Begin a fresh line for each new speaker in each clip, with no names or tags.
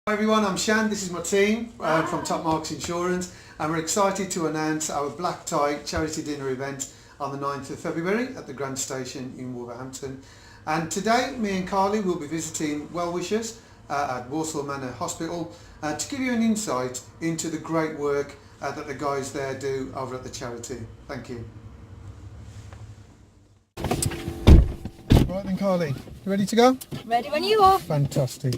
Hi everyone, I'm Shan, this is my team from Top Marks Insurance, and we're excited to announce our BlackTie charity dinner event on the 9th of February at the Grand Station in Wolverhampton. And today me and Carly will be visiting well-wishers at Walsall Manor Hospital to give you an insight into the great work that the guys there do over at the charity. Thank you. Right then Carly, you ready to go?
Ready when you are.
Fantastic.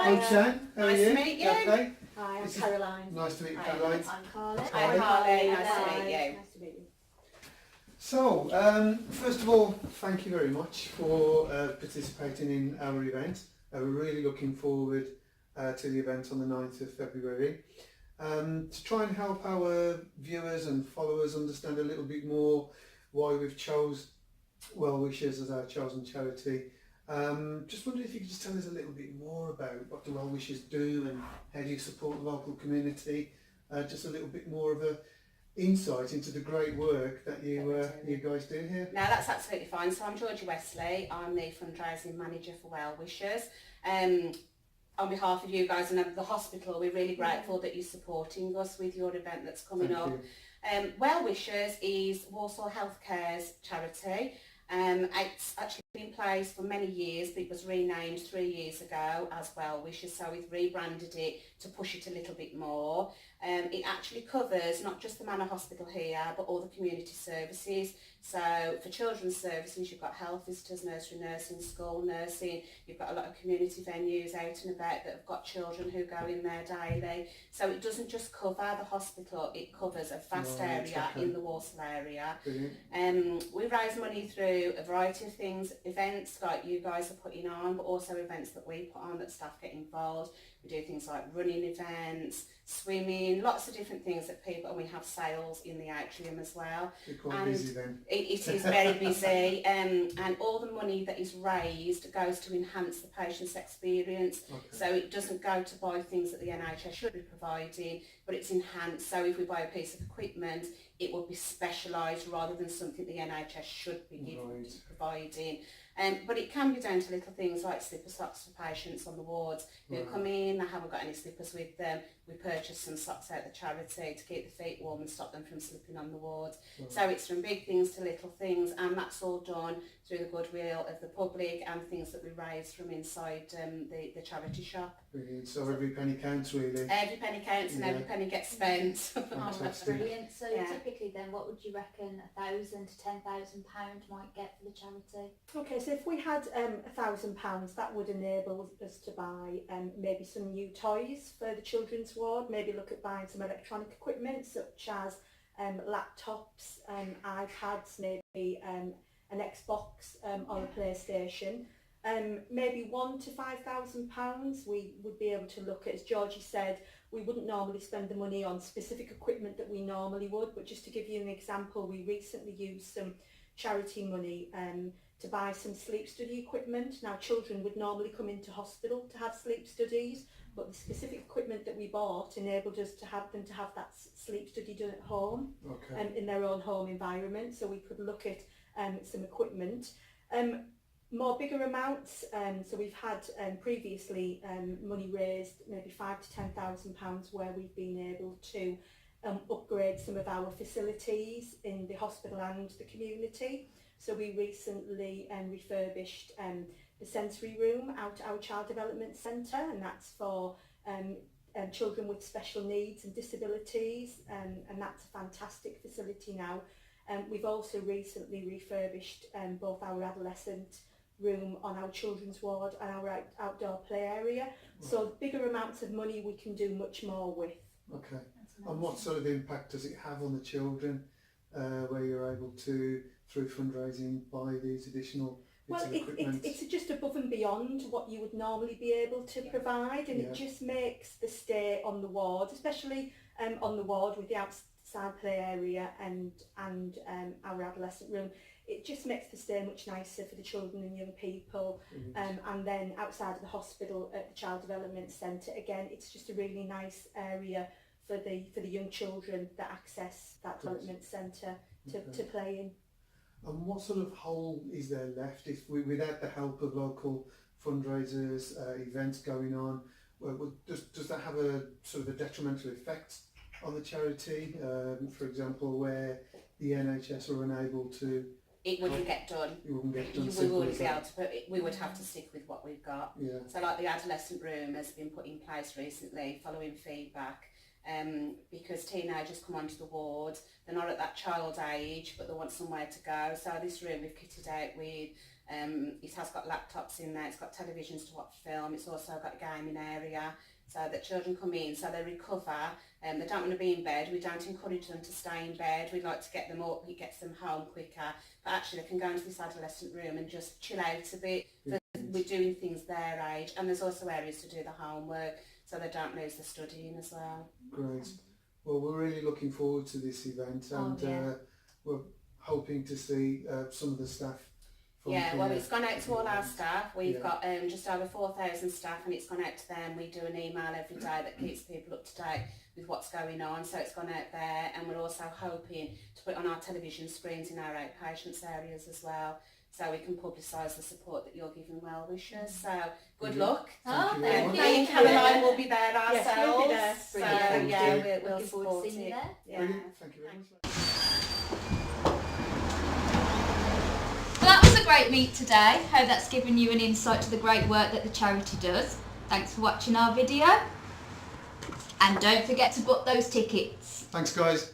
I'm Shan. How are you?
Nice to meet you.
Okay.
Hi, I'm Caroline.
Nice to meet you,
Hi.
Caroline.
I'm Carly.
Hi, Carly. Nice to
Hi.
meet you.
Nice to meet you.
So, first of all, thank you very much for participating in our event. We're really looking forward to the event on the 9th of February. To try and help our viewers and followers understand a little bit more why we've chose Well Wishers as our chosen charity. Just wondered if you could just tell us a little bit more about what the Well Wishers do and how do you support the local community. Just a little bit more of a insight into the great work that you guys do here.
No, that's absolutely fine. So I'm Georgie Wesley. I'm the fundraising manager for Well Wishers. On behalf of you guys and the hospital, we're really grateful that you're supporting us with your event that's coming up. Well Wishers is Walsall Healthcare's charity. It's actually been in place for many years, but it was renamed 3 years ago as Well Wishers, so we've rebranded it to push it a little bit more. It actually covers not just the Manor Hospital here, but all the community services. So for children's services, you've got health visitors, nursery nursing, school nursing, you've got a lot of community venues out and about that have got children who go in there daily. So it doesn't just cover the hospital, it covers a vast area in the Walsall area. We raise money through a variety of things, events like you guys are putting on, but also events that we put on that staff get involved. We do things like running events, swimming, lots of different things that people, and we have sales in the atrium as well.
You're quite busy then.
It is very busy, and all the money that is raised goes to enhance the patient's experience. So it doesn't go to buy things that the NHS should be providing, but it's enhanced. So if we buy a piece of equipment, it will be specialised rather than something the NHS should be providing. But it can be down to little things like slipper socks for patients on the wards who come in, they haven't got any slippers with them. We purchase some socks out the charity to keep the feet warm and stop them from slipping on the wards. So it's from big things to little things, and that's all done through the goodwill of the public and things that we raise from inside the charity shop.
Brilliant. So every penny counts really.
Every penny counts and every penny gets spent.
Oh, that's brilliant. So typically then, what would you reckon £1,000 to £10,000 might get for the charity?
Okay, so if we had £1,000, that would enable us to buy maybe some new toys for the children's ward, maybe look at buying some electronic equipment such as laptops, iPads, maybe an Xbox or a PlayStation. Maybe £1,000 to £5,000 we would be able to look at. As Georgie said, we wouldn't normally spend the money on specific equipment that we normally would, but just to give you an example, we recently used some charity money to buy some sleep study equipment. Now children would normally come into hospital to have sleep studies, but the specific equipment that we bought enabled us to have that sleep study done at home, in their own home environment, so we could look at some equipment. More bigger amounts, so we've had previously money raised, maybe £5,000 to £10,000, where we've been able to upgrade some of our facilities in the hospital and the community. So we recently refurbished the sensory room out at our Child Development Centre, and that's for children with special needs and disabilities, and that's a fantastic facility now. We've also recently refurbished both our adolescent room on our children's ward and our outdoor play area. So bigger amounts of money we can do much more with.
Okay. And what sort of impact does it have on the children where you're able to, through fundraising, buy these additional bits of equipment?
It's just above and beyond what you would normally be able to provide, and it just makes the stay on the ward, especially on the ward with the outside play area and our adolescent room, it just makes the stay much nicer for the children and young people. And then outside of the hospital at the Child Development Centre, again, it's just a really nice area for the young children that access that development centre to play in.
And what sort of hole is there left if without the help of local fundraisers, events going on? Does that have a sort of a detrimental effect on the charity? For example, where the NHS are unable to...
It wouldn't get done.
It wouldn't get done.
We wouldn't be able to put it, we would have to stick with what we've got.
Yeah.
So like the adolescent room has been put in place recently following feedback. Because teenagers come onto the ward, they're not at that child age, but they want somewhere to go. So this room we've kitted out with, it has got laptops in there, it's got televisions to watch film, it's also got a gaming area, so that children come in, so they recover. They don't want to be in bed, we don't encourage them to stay in bed, we like to get them up, it gets them home quicker, but actually they can go into this adolescent room and just chill out a bit. We're doing things their age, and there's also areas to do the homework, so they don't lose the studying as well.
Great. Well, we're really looking forward to this event, and we're hoping to see some of the staff.
Yeah, well, it's gone out to all our staff. We've got just over 4,000 staff, and it's gone out to them. We do an email every day that keeps people up to date with what's going on, so it's gone out there, and we're also hoping to put it on our television screens in our outpatients areas as well, so we can publicise the support that you're giving well wishers. So good luck.
Thank you.
Me and Caroline will be there ourselves.
Yes, we'll be there.
So
Brilliant.
yeah, we'll
Looking forward
support
to seeing you
it.
there.
Yeah.
Brilliant. Thank you very much.
Well, that was a great meet today. Hope that's given you an insight to the great work that the charity does. Thanks for watching our video. And don't forget to book those tickets.
Thanks, guys.